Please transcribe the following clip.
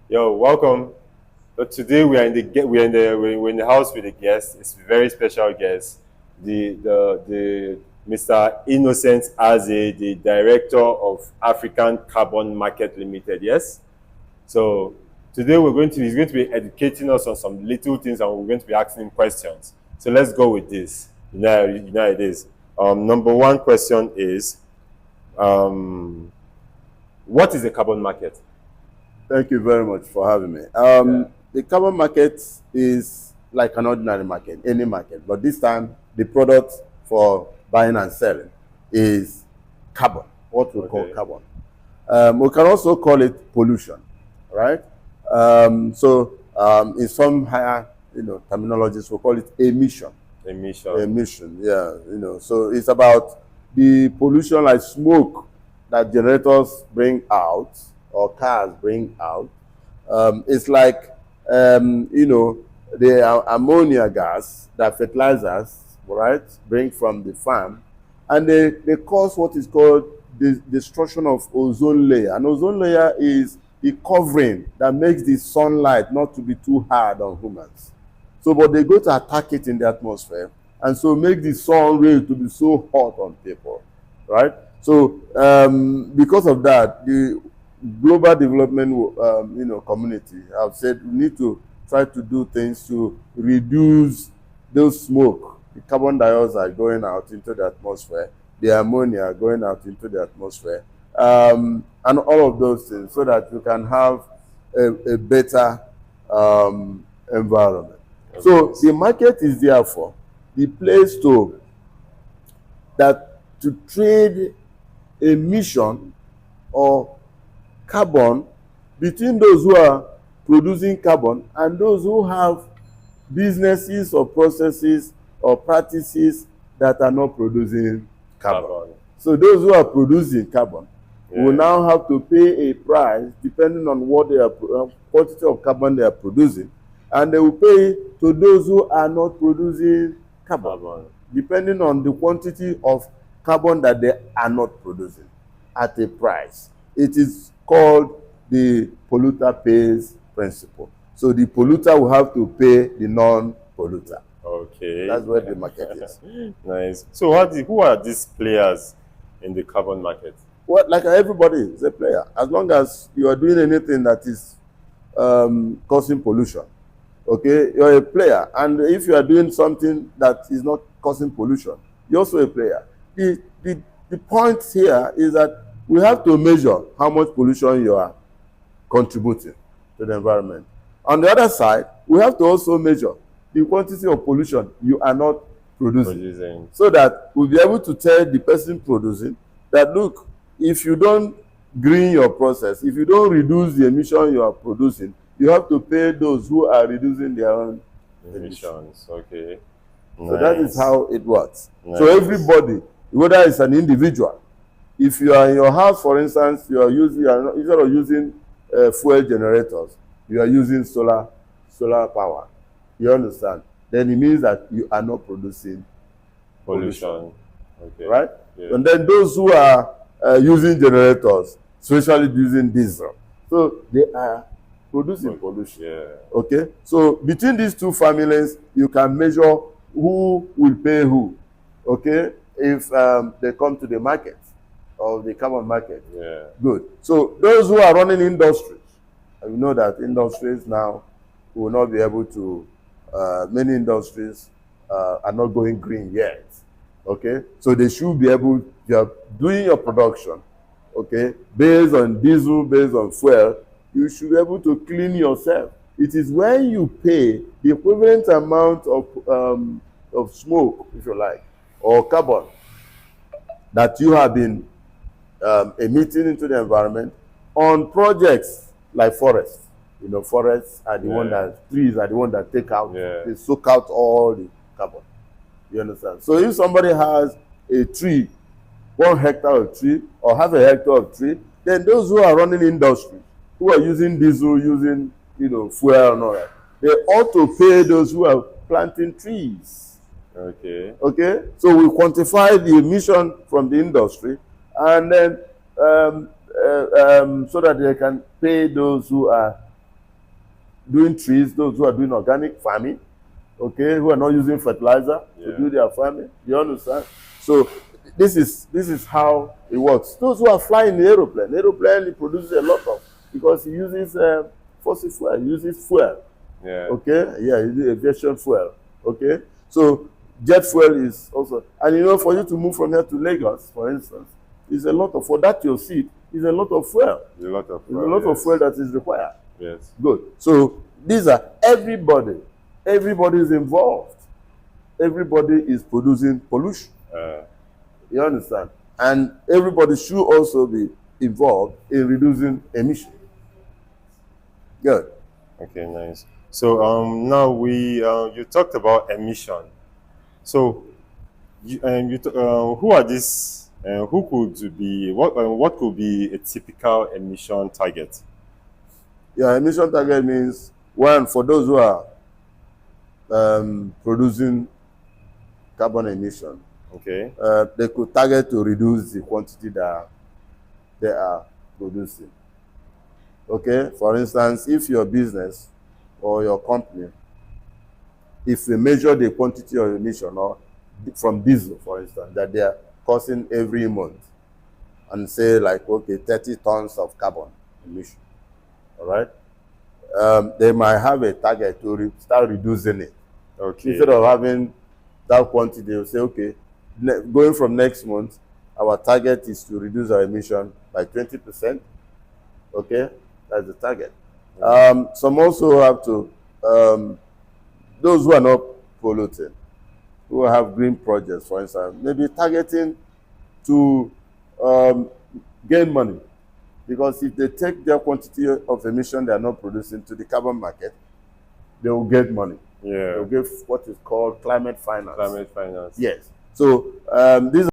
Yo, welcome. So today we are in the we're in the house with a guest. It's a very special guest, the Mr. Innocent Azih, the director of African Carbon Market Limited. Yes. So today he's going to be educating us on some little things, and we're going to be asking him questions. So let's go with this. You know how it is. Number one question is, um, what is the carbon market? Thank you very much for having me. The carbon market is like an ordinary market, any market, but this time the product for buying and selling is carbon, what we call carbon. We can also call it pollution, right? In some higher, terminologies, we call it emission. Emission, yeah. So it's about the pollution like smoke that generators bring out or cars bring out. It's like, the ammonia gas that fertilizers, right, bring from the farm, and they cause what is called the destruction of ozone layer. And ozone layer is the covering that makes the sunlight not to be too hard on humans. So, but they go to attack it in the atmosphere, and so make the sun ray to be so hot on people, right? So, because of that, the global development, community have said we need to try to do things to reduce those smoke, the carbon dioxide going out into the atmosphere, the ammonia going out into the atmosphere, and all of those things, so that we can have a better environment. So the market is therefore the place to trade emission or carbon between those who are producing carbon and those who have businesses or processes or practices that are not producing carbon. So those who are producing carbon will now have to pay a price depending on what they are quantity of carbon they are producing, and they will pay to those who are not producing carbon depending on the quantity of carbon that they are not producing at a price. It is called the polluter pays principle. So the polluter will have to pay the non-polluter. Okay. That's where the market is. Nice. So who are these players in the carbon market? Well, like everybody is a player. As long as you are doing anything that is causing pollution, okay, you're a player. And if you are doing something that is not causing pollution, you're also a player. The point here is that we have to measure how much pollution you are contributing to the environment. On the other side, we have to also measure the quantity of pollution you are not producing. So that we'll be able to tell the person producing that, look, if you don't green your process, if you don't reduce the emission you are producing, you have to pay those who are reducing their own emissions. Okay. So that is how it works. So everybody, whether it's an individual, if you are in your house, for instance, instead of using fuel generators, you are using solar power. You understand? Then it means that you are not producing pollution. Okay. Right? Yeah. And then those who are using generators, especially using diesel, so they are producing pollution. Yeah. Okay? So between these two families, you can measure who will pay who. Okay? If they come to the market, of the carbon market. Yeah. Good. So those who are running industries, and we know that industries now will not be able to, many industries are not going green yet. Okay. So they should be able, you are doing your production, okay, based on diesel, based on fuel, you should be able to clean yourself. It is when you pay the equivalent amount of smoke, if you like, or carbon that you have been emitting into the environment on projects like forests. Forests are the one that, trees are the one that take out, they soak out all the carbon. You understand? So if somebody has a tree, 1 hectare of tree, or half a hectare of tree, then those who are running industry, who are using diesel, using fuel and all that, they ought to pay those who are planting trees. Okay. Okay. So we quantify the emission from the industry, and then so that they can pay those who are doing trees, those who are doing organic farming, okay, who are not using fertilizer to do their farming. You understand? So this is how it works. Those who are flying the aeroplane it produces a lot of, because it uses fossil fuel, it uses fuel. Yeah. Okay, yeah, it uses aviation fuel. Okay, so jet fuel is also, and you know, for you to move from here to Lagos, for instance, is a lot of, for that your seat is a lot of fuel. A lot of fuel. There's a lot of fuel that is required. Yes. Good. So these are everybody is involved. Everybody is producing pollution. You understand? And everybody should also be involved in reducing emission. Good. Okay, nice. So now you talked about emission. So who are these? Who could be what could be a typical emission target? Yeah, emission target means, one, for those who are producing carbon emission. Okay. They could target to reduce the quantity that they are producing. Okay, for instance, if your business or your company, if they measure the quantity of emission or from diesel, for instance, that they are causing every month, and say like, okay, 30 tons of carbon emission, all right, they might have a target to start reducing it. Okay. Instead of having that quantity, they will say, okay, going from next month, our target is to reduce our emission by 20%. Okay, that's the target. Some also have to, those who are not polluting, who have green projects, for instance, maybe targeting to gain money. Because if they take their quantity of emission they are not producing to the carbon market, they will get money. Yeah. They'll get what is called climate finance. Climate finance. Yes. So these